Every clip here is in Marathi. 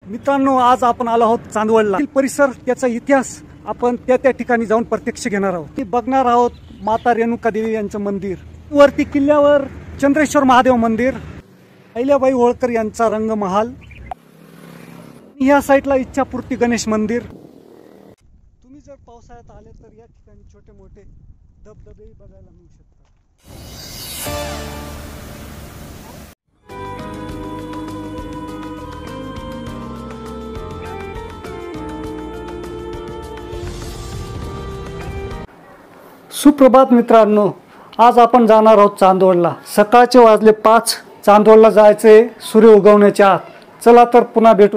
मित्रांनो, आज आपण आलो आहोत चांदवडला. परिसर, त्याचा इतिहास आपण त्या ठिकाणी जाऊन प्रत्यक्ष घेणार आहोत. ती बघणार आहोत माता रेणुका देवी यांचं मंदिर. वरती किल्ल्यावर चंद्रेश्वर महादेव मंदिर, अहिल्याबाई होळकर यांचा रंगमहाल, या साईडला इच्छापूर्ती गणेश मंदिर. तुम्ही जर पावसाळ्यात आले तर या ठिकाणी छोटे मोठे धबधबे बघायला मिळू शकतात. सुप्रभात मित्रांनो, आज आपण जाणार आहोत चांदवडला. सकाळचे वाजले 5. चांदवडला जायचे सूर्य उगवण्याच्या आत. चला तर पुन्हा भेटू.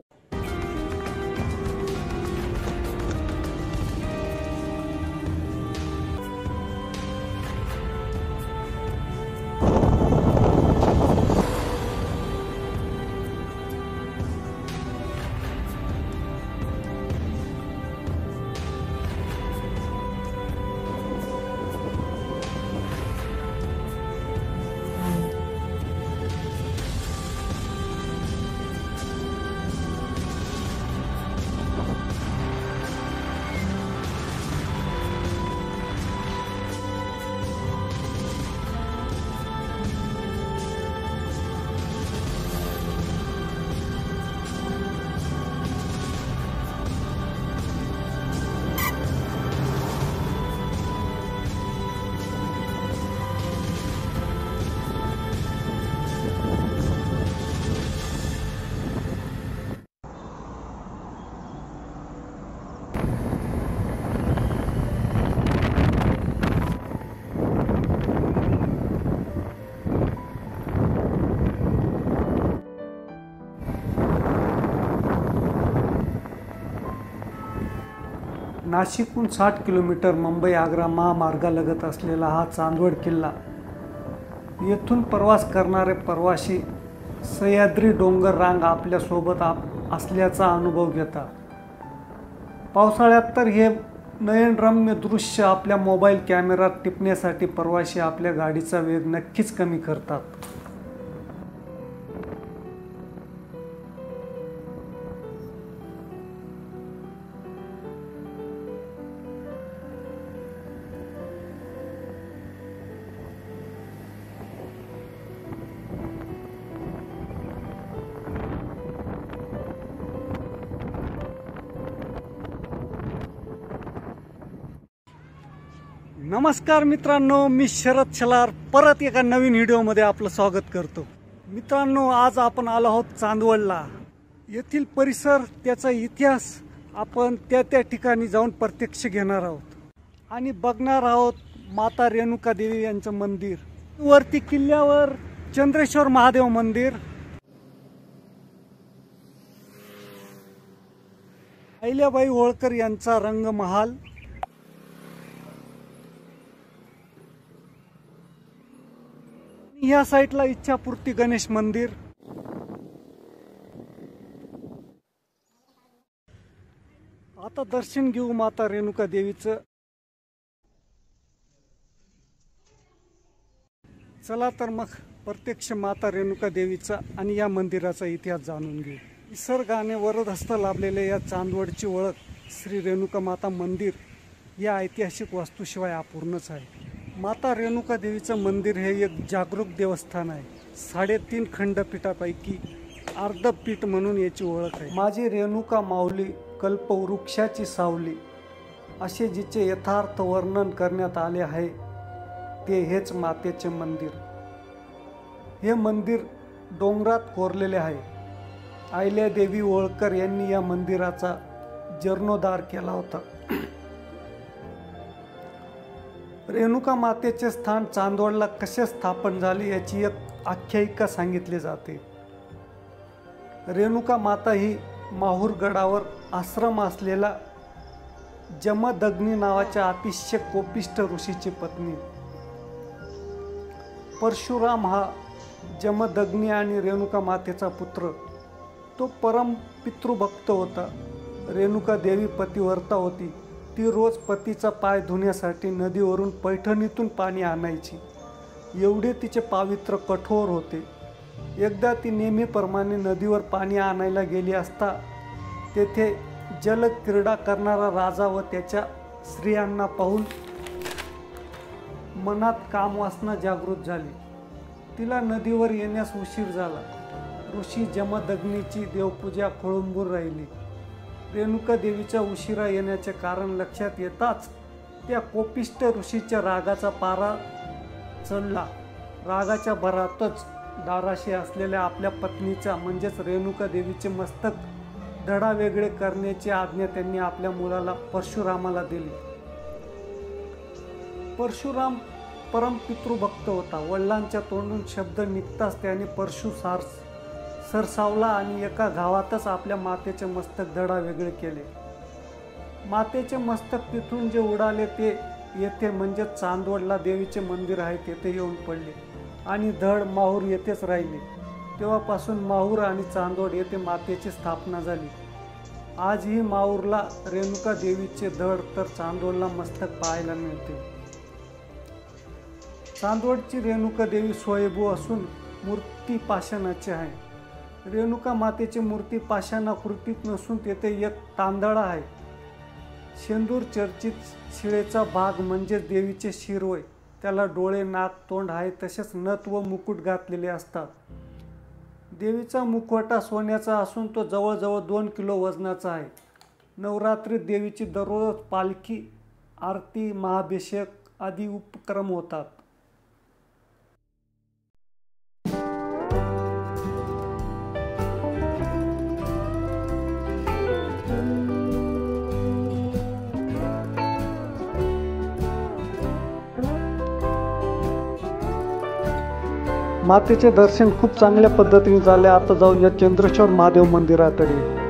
नाशिकहून 60 किलोमीटर मुंबई आग्रा महामार्गालगत असलेला हा चांदवड किल्ला. येथून प्रवास करणारे प्रवासी सह्याद्री डोंगर रांग आपल्यासोबत असल्याचा अनुभव घेतात. पावसाळ्यात तर हे नयनरम्य दृश्य आपल्या मोबाईल कॅमेऱ्यात टिपण्यासाठी प्रवासी आपल्या गाडीचा वेग नक्कीच कमी करतात. नमस्कार मित्रांनो, मी शरद छलार परत एका नवीन व्हिडिओमध्ये आपलं स्वागत करतो. मित्रांनो, आज आपण आलो आहोत चांदवडला. येथील परिसर, त्याचा इतिहास आपण त्या ठिकाणी जाऊन प्रत्यक्ष घेणार आहोत आणि बघणार आहोत माता रेणुका देवी यांचं मंदिर. वरती किल्ल्यावर चंद्रेश्वर महादेव मंदिर, अहिल्याबाई होळकर यांचा रंगमहाल, या साईडला इच्छापूर्ती गणेश मंदिर. आता दर्शन घेऊ माता रेणुका देवीचं. चला तर मग प्रत्यक्ष माता रेणुका देवीचा आणि या मंदिराचा इतिहास जाणून घेऊ. निसर्गाने वरदहस्त लाभलेल्या या चांदवडची ओळख श्री रेणुका माता मंदिर या ऐतिहासिक वास्तूशिवाय अपूर्णच आहे. माता रेणुका देवीचं मंदिर हे एक जागरूक देवस्थान आहे. 3.5 खंडपीठापैकी अर्धपीठ म्हणून याची ओळख आहे. माझी रेणुका माऊली कल्पवृक्षाची सावली असे जिचे यथार्थ वर्णन करण्यात आले आहे ते हेच मातेचे मंदिर. हे मंदिर डोंगरात कोरलेले आहे. अहिल्यादेवी होळकर यांनी या मंदिराचा जीर्णोद्धार केला होता. रेणुका मातेचे स्थान चांदवडला कसे स्थापन झाले याची एक आख्यायिका सांगितली जाते. रेणुका माता ही माहूर गडावर आश्रम असलेला जमदग्नी नावाच्या अतिशय कोपिष्ठ ऋषीची पत्नी. परशुराम हा जमदग्नी आणि रेणुका मातेचा पुत्र. तो परम पितृभक्त होता. रेणुका देवी पतिव्रता होती. ती रोज पतीचा पाय धुण्यासाठी नदीवरून पैठणीतून पाणी आणायची. एवढे तिचे पावित्र्य कठोर होते. एकदा ती नेहमीप्रमाणे नदीवर पाणी आणायला गेली असता तेथे जलक्रीडा करणारा राजा व त्याच्या स्त्रियांना पाहून मनात कामवासना जागृत झाली. तिला नदीवर येण्यास उशीर झाला. ऋषी जमदग्नीची देवपूजा खोळंबून राहिली. रेणुका देवीच्या उशिरा येण्याचे कारण लक्षात येताच त्या कोपिष्ट ऋषीच्या रागाचा पारा चढला. रागाच्या भरातच दाराशी असलेल्या आपल्या पत्नीचा म्हणजेच रेणुका देवीचे मस्तक धडा वेगळे करण्याची आज्ञा त्यांनी आपल्या मुलाला परशुरामाला दिली. परशुराम परम पितृभक्त होता. वडिलांच्या तोंडून शब्द निघताच त्याने परशु सरसावला आणि एका घावातच आपल्या मातेचे मस्तक धडा वेगळे केले. मातेचे मस्तक तिथून जे उडाले ते येथे म्हणजे चांदवडला देवीचे मंदिर आहे तेथे येऊन पडले आणि धड माहूर येथेच राहिले. तेव्हापासून माहूर आणि चांदवड येथे मातेची स्थापना झाली. आजही माहूरला रेणुका देवीचे धड तर चांदवडला मस्तक पाहायला मिळते. चांदवडची रेणुका देवी स्वयंभू असून मूर्ती पाषाणाची आहे. रेणुका मातेची मूर्ती पाषाणाकृतीत नसून तेथे एक तांदळा आहे. शेंदूर चर्चित शिळेचा भाग म्हणजे देवीचे शिर होय. त्याला डोळे, नाक, तोंड आहे. तसेच नथ व मुकुट घातलेले असतात. देवीचा मुखवटा सोन्याचा असून तो जवळजवळ 2 किलो वजनाचा आहे. नवरात्रीत देवीची दररोज पालखी, आरती, महाभिषेक आदी उपक्रम होतात. मातेचे दर्शन खूप चांगल्या पद्धतीने झाले. आता जाऊया चंद्रेश्वर महादेव मंदिराकडे.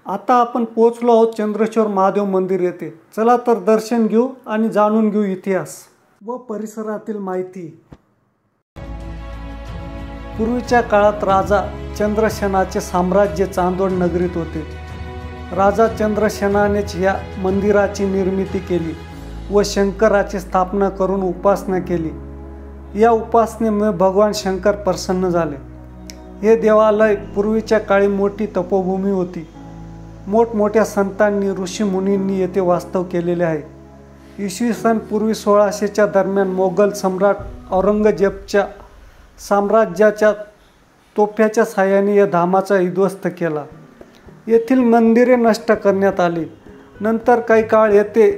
आता आपण पोहोचलो आहोत चंद्रेश्वर महादेव मंदिर येथे. चला तर दर्शन घेऊ आणि जाणून घेऊ इतिहास व परिसरातील माहिती. पूर्वीच्या काळात राजा चंद्रसेनाचे साम्राज्य चांदवड नगरीत होते. राजा चंद्रसेनानेच या मंदिराची निर्मिती केली व शंकराची स्थापना करून उपासना केली. या उपासनेमुळे भगवान शंकर प्रसन्न झाले. हे देवालय पूर्वीच्या काळी मोठी तपोभूमी होती. मोठमोठ्या संतांनी, ऋषीमुनींनी येथे वास्तव केलेले आहे. इसवी सन पूर्वी 1600च्या दरम्यान मोगल सम्राट औरंगजेबच्या साम्राज्याच्या तोफ्याच्या साहाय्याने या धामाचा उद्ध्वस्त केला. येथील मंदिरे नष्ट करण्यात आली. नंतर काही काळ येथे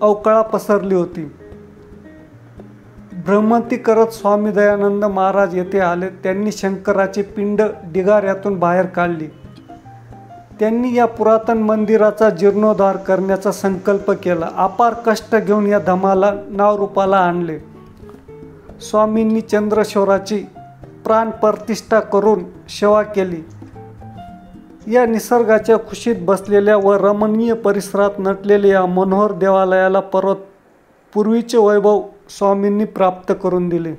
अवकळा पसरली होती. भ्रमंती करत स्वामी दयानंद महाराज येथे आले. त्यांनी शंकराची पिंड ढिगाऱ्यातून बाहेर काढली. त्यांनी या पुरातन मंदिराचा जीर्णोद्धार करण्याचा संकल्प केला. अपार कष्ट घेऊन या धामाला नावरूपाला आणले. स्वामींनी चंद्रेश्वराची प्राणप्रतिष्ठा करून सेवा केली. या निसर्गाच्या कुशीत बसलेल्या व रमणीय परिसरात नटलेल्या या मनोहर देवालयाला परत पूर्वीचे वैभव स्वामींनी प्राप्त करून दिले.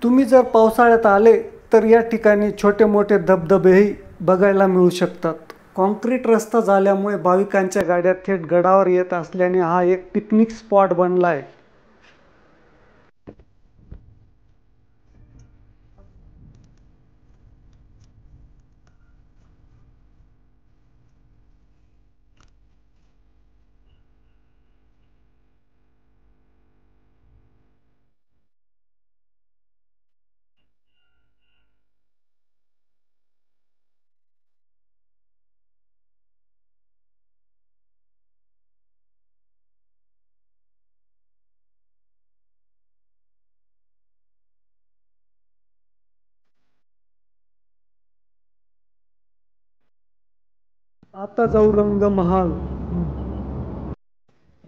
तुम्ही जर पावसाळ्यात आले तर या ठिकाणी छोटे मोठे धबधबेही बघायला मिळू शकतात. कॉन्क्रीट रस्ता झाल्यामुळे भाविकांच्या गाड्या थेट गडावर येत असल्याने हा एक पिकनिक स्पॉट बनला आहे. आता जाऊ रंगमहाल.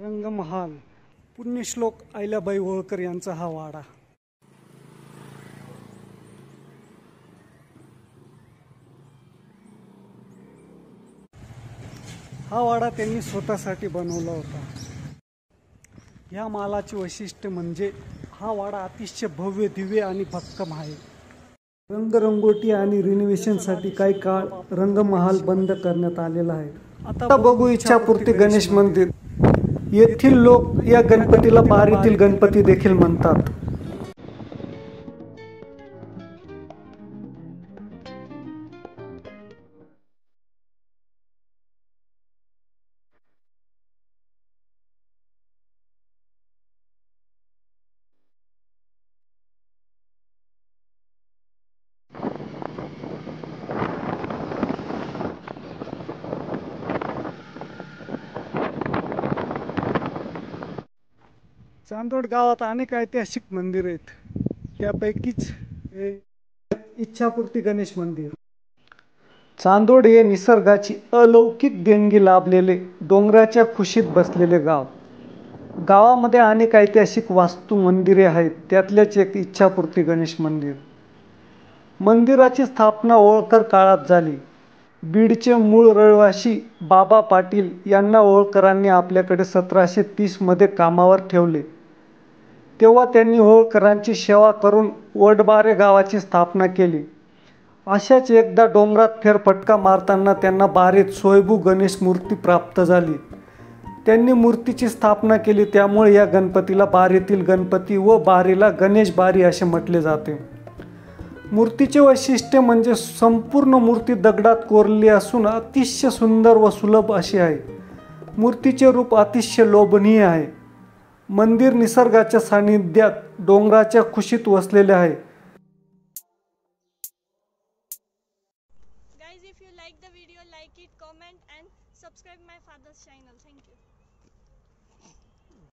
रंगमहाल पुण्यश्लोक अहिल्याबाई होळकर यांचा हा वाडा. हा वाडा त्यांनी स्वतःसाठी बनवला होता. या महालाचे वैशिष्ट्य म्हणजे हा वाडा अतिशय भव्य, दिव्य आणि भक्कम आहे. रंगरंगोटी आणि रिनोव्हेशनसाठी काही काळ रंगमहाल बंद करण्यात आलेला आहे. आता बघू इच्छापूर्ती गणेश मंदिर. येथील लोक या गणपतीला बारीतील गणपती देखील म्हणतात. चांदवड गावात अनेक ऐतिहासिक मंदिर आहेत. त्यापैकीच इच्छापूर्ती गणेश मंदिर. चांदोड हे निसर्गाची अलौकिक देणगी लाभलेले डोंगराच्या कुशीत बसलेले गाव. गावामध्ये अनेक ऐतिहासिक वास्तू मंदिरे आहेत. त्यातलेच एक इच्छापूर्ती गणेश मंदिर. मंदिराची स्थापना होळकर काळात झाली. बीडचे मूळ रहिवासी बाबा पाटील यांना होळकरांनी आपल्याकडे 1730 मध्ये कामावर ठेवले. तेव्हा त्यांनी होळकरांची सेवा करून वडबारे गावाची स्थापना केली. अशाच एकदा डोंगरात फेरफटका मारताना त्यांना बारीत स्वयंभू गणेश मूर्ती प्राप्त झाली. त्यांनी मूर्तीची स्थापना केली. त्यामुळे या गणपतीला बारीतील गणपती व बारीला गणेश बारी असे म्हटले जाते. मूर्तीचे वैशिष्ट्य म्हणजे संपूर्ण मूर्ती दगडात कोरलेली असून अतिशय सुंदर व सुलभ अशी आहे. मूर्तीचे रूप अतिशय लोभनीय आहे. मंदिर निसर्गाच्या सानिध्यात डोंगराच्या कुशीत वसलेले आहे.